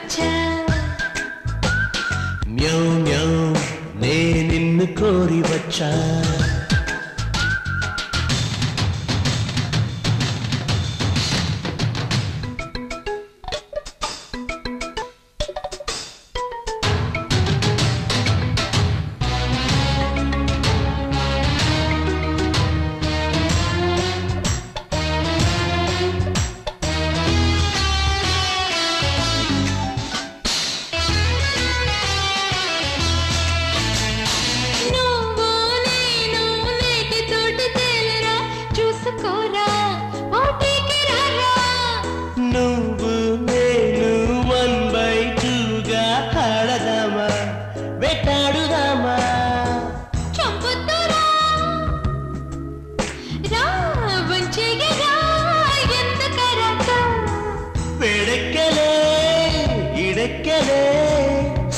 వచ్చా మ్యౌ మ్యౌ నే నిన్ను కోరి వచ్చా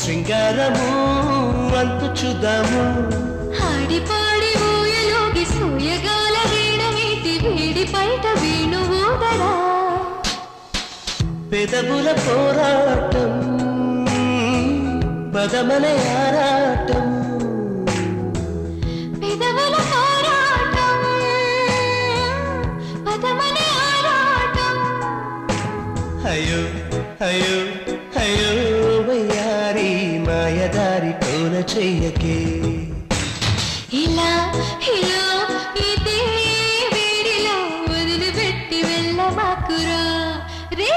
శృంగారము అంతు చూద్దాము ఆడిపాడి ఊయలోగి సూయగాల వీణ వీటి వీడి బయట వీణు ఊదరా పెదవుల పోరాటం పదమనే ఆరాటం పెదవుల పోరాటం పదమనే ఆరాటం అయ్యో అయ్యో అయ్యో వయ్యారి మాయదారి కోన చెయ్యకే ఇలా ఇలా ఇదే వేడిలో వదిలిపెట్టి వెళ్ళమాకురా రే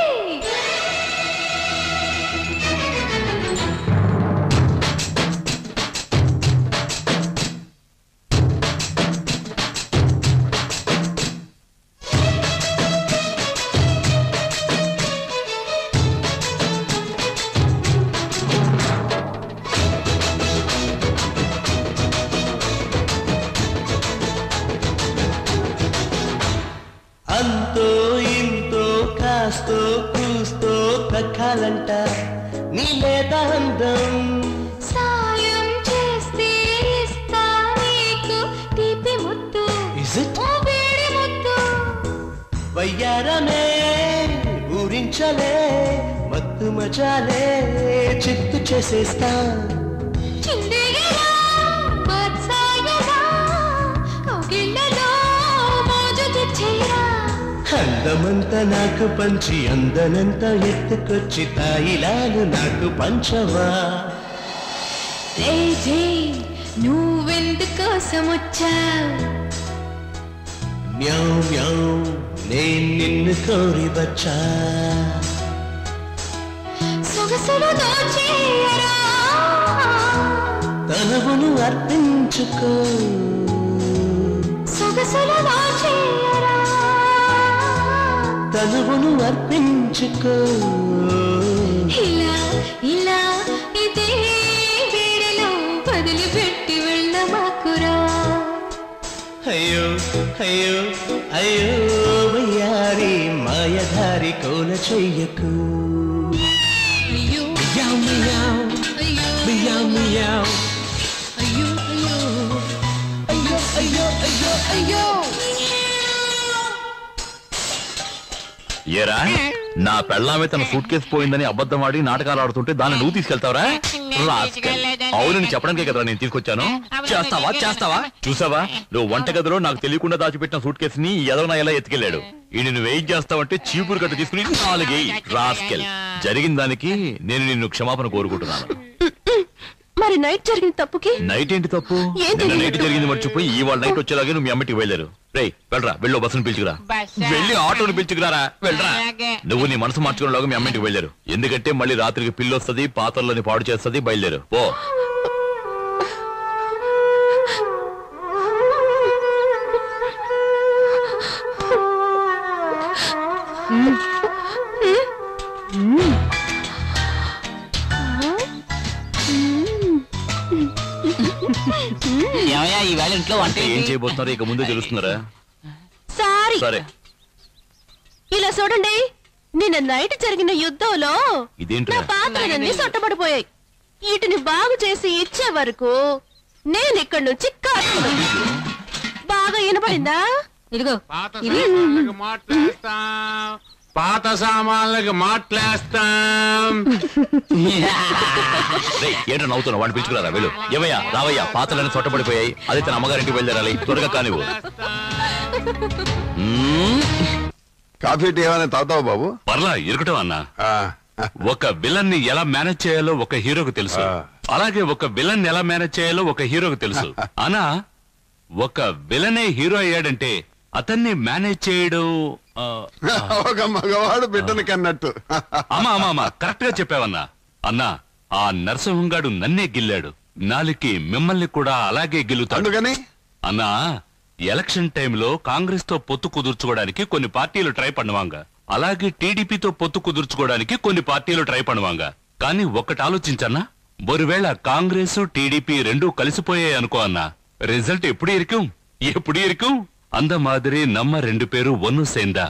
అంతో ఇంతో కాస్తో కూస్తో దక్కాలంట నీ లేత అందం సాయం చేస్తే ఇస్తా నీకు తీపి ముద్దు ఓ వేడి ముద్దు వయ్యారమే ఊరించలే మత్తు మజాలే చిత్తు చేసేస్తా చిందేగరా మత్సాయరా కౌగిళ్ళలో మోజు తెచ్చేరా అందమంతా నాకు పంచి అందనంతా ఎత్తుకొచ్చి తాయిలాలు నాకు పంచవా రే జే నువ్వెందుకోసం వచ్చావు మ్యావ్ మ్యావ్ నేను నిన్ను కోరి వచ్చా సొగసులు దోచేయరా తనువును అర్పించుకో సొగసులు దోచేయరా తనువును అర్పించుకో ఇలా ఇలా ఇదే వేడిలో వదిలిపెట్టి వెళ్ళమాకురా అయ్యో అయ్యో అయ్యో వయ్యారి మాయధారి కోన చెయ్యకు అయ్యో మియావ్ మియావ్ అయ్యో మియావ్ మియావ్ అయ్యో అయ్యో అయ్యో అయ్యో అయ్యో ఏరా నా పెళ్ళామే తన సూట్ కేసు పోయిందని అబద్ధం ఆడి నాటకాలు ఆడుతుంటే దాన్ని నువ్వు తీసుకెళ్తావరా? అవునని చెప్పడానికే కదా నేను తీసుకొచ్చాను. చేస్తావా చూసావా నువ్వు వంటగదిలో నాకు తెలియకుండా దాచిపెట్టిన సూట్ కేసుని ఎదవనా ఎలా ఎత్తుకెళ్ళాడు. ఈ నిన్ను వెయిట్ చేస్తావంటే చీపురు కట్ట తీసుకుని నాలుగే రాస్కెల్. జరిగిన దానికి నేను నిన్ను క్షమాపణ కోరుకుంటున్నాను. మరి నైట్ జరిగిన తప్పుకి నైట్ ఏంటి తప్పు? నైట్ జరిగింది మర్చిపోయి ఇవాళ నైట్ వచ్చేలాగే నువ్వు మీ అమ్మటికి వెళ్ళారు. రే వెళ్ళరా, వెళ్ళో బస్సును పిలుచుకురా, వెళ్ళి ఆటోను పిలుచుకురారా, వెళ్ళరా. నువ్వు నీ మనసు మార్చుకునేలాగా మీ అమ్మింటికి వెళ్ళారు. ఎందుకంటే మళ్ళీ రాత్రికి పిల్లి వస్తుంది, పాత్రలని పాడు చేస్తుంది. బయలుదేరు పో. ఈవేళ ఇంట్లో వంట ఏం చేయబోతున్నారు ఇక ముందే తెలుస్తున్నారా? సరే ఇలా చూడండి, నిన్న నైట్ జరిగిన యుద్ధంలో ఇదేంటి నా పాత్రలన్నీ సొట్టబడిపోయాయి. వీటిని బాగు చేసి ఇచ్చే వరకు నేను ఇక్కడి నుంచి బాగా వినపడిందా? ఇదిగో పాత సామాన్లకి మాట్లాస్తాం. ఏంటో నవ్వుతున్నావు? వాడిని పిలుచుకురారా వెళ్ళు. ఏమయ్యా రావయ్యా, పాత్రలన్నీ చొట్టబడిపోయాయి. అదే తన అమ్మగారింటికి వెళ్ళాలి, త్వరగా కానివ్వు. కాఫీ టీ ఏమైనా తాగుతావు బాబు? పర్లా ఇరుకటం అన్నా. ఒక విలన్ ని ఎలా మేనేజ్ చేయాలో ఒక హీరోకి తెలుసు, అలాగే ఒక విలన్ ఎలా మేనేజ్ చేయాలో ఒక హీరోకి తెలుసు. అనా ఒక విలనే హీరో అయ్యాడంటే అతన్ని మేనేజ్ చేయడం ఒక మగవాడు బిడ్డను కన్నట్టు. అమ్మా కరెక్ట్ గా చెప్పావన్నా. అన్నా ఆ నరసింహంగాడు నన్నే గిల్లాడు, నాలికి మిమ్మల్ని కూడా అలాగే గిల్లుతాడు. అన్నా ఎలక్షన్ టైంలో కాంగ్రెస్ తో పొత్తు కుదుర్చుకోవడానికి కొన్ని పార్టీలు ట్రై పణువాంగ, అలాగే టీడీపీతో పొత్తు కుదుర్చుకోవడానికి కొన్ని పార్టీలు ట్రై పణువాంగ. కానీ ఒక్కటి ఆలోచించన్నా, ఒకవేళ కాంగ్రెస్ టీడీపీ రెండూ కలిసిపోయాయి అనుకో అన్నా, రిజల్ట్ ఎప్పుడు ఇరుకు అంద మాదిరి నమ్మ 2 పేరు ఒన్ను సేందా.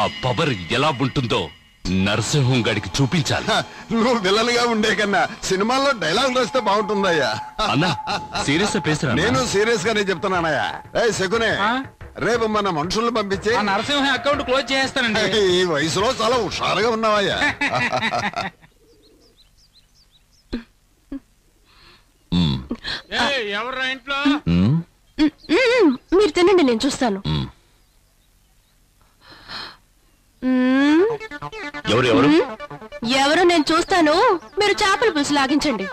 ఆ పవర్ ఎలా ఉంటుందో నరసింహం గడికి చూపించాలి. నువ్వు విలన్గా ఉండే కన్నా సినిమాల్లో డైలాగ్ రాస్తే బాగుంటుందయ్యా. అన్నా సీరియస్ పేసరా? నేను సీరియస్ గానే చెప్తున్నానయ్యా. శకునే, రేపు మన మనుషుల్ని పంపించి నరసింహ అకౌంట్ క్లోజ్ చేస్తానండి. ఈ వయసులో చాలా హుషారుగా ఉన్నావయ్యా. ఎవరు ఇంట్లో? మీరు తినండి, నేను చూస్తాను. ఎవరు నేను చూస్తాను. మీరు చేపల పులుసు లాగించండి.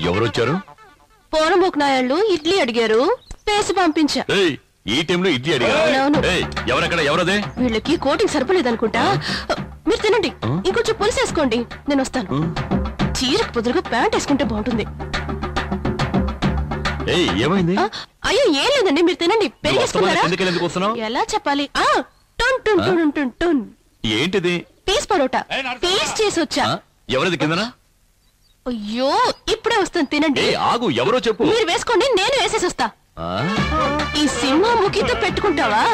ఎవరు వచ్చారు? పోనమోకు నాయాళ్ళు ఇడ్లీ అడిగారు, వేసి పంపించా. ఈ టైంలో ఇడ్లీ అడిగారు? ఎవరక్కడ? ఎవరదే? వీళ్ళకి కోటింగ్ సరిపోలేదనుకుంటా. మీరు తినండి, ఇంకొంచెం పులుసు వేసుకోండి, నేను వస్తాను. చీరకు బదులుగా ప్యాంట్ వేసుకుంటే బాగుంటుంది. ఏమైంది? అయ్యో ఏం లేదండి, మీరు తినండి. పెరిగేసుకున్నారా? ఎలా చెప్పాలి? ఏంటిది? పీస్ పరోటా పీస్ చేసి వచ్చా. ఎవరిది కిందనా? అయ్యో ఇప్పుడే వస్తాను, తినండి. ఆగు, ఎవరో చెప్పు. మీరు వేసుకోండి, నేను వేసేసి వస్తా. ఈ సింహ ముఖితో పెట్టుకుంటావా?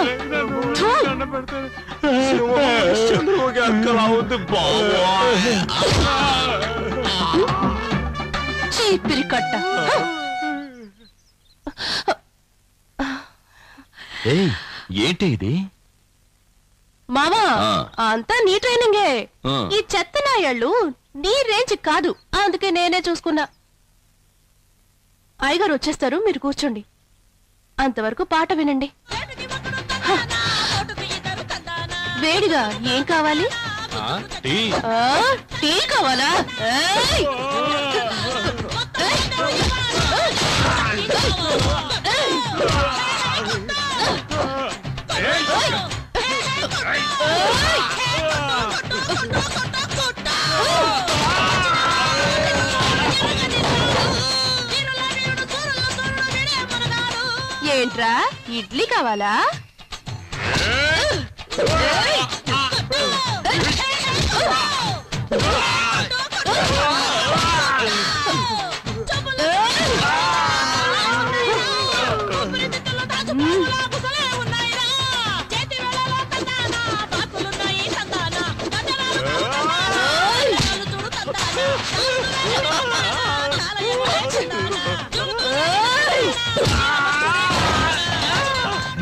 చీపిరి కట్ట. ఏంటి ఇది? మామా అంతా నీ ట్రైనింగే. ఈ చెత్త నాయాళ్ళు నీ రేంజ్ కాదు, అందుకే నేనే చూసుకున్నా. అయ్యగారు వచ్చేస్తారు, మీరు కూర్చోండి. అంతవరకు పాట వినండి. వేడిగా ఏం కావాలి? టీ కావాలా? ఏంట్రా, ఇడ్లీ కావాలా?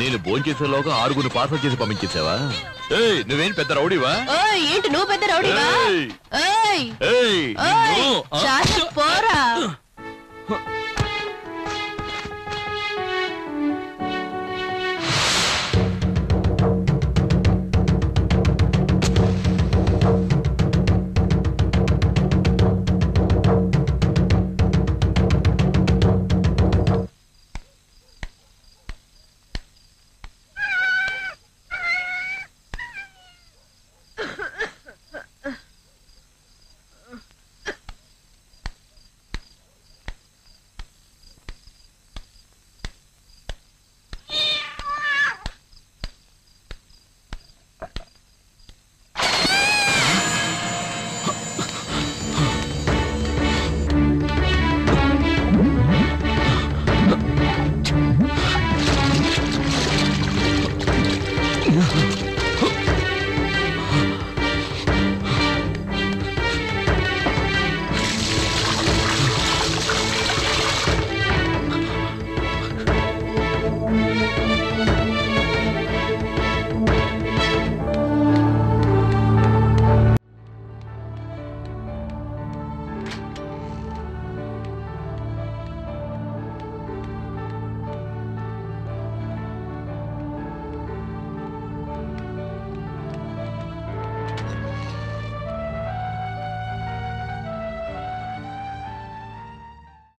నేను భోంచేసేలోగా 6 పార్సల్ చేసి పంపించేసావా? నువ్వేం పెద్ద రౌడీవా? ఏంటి నువ్వు పెద్ద రౌడీవా? పోరా.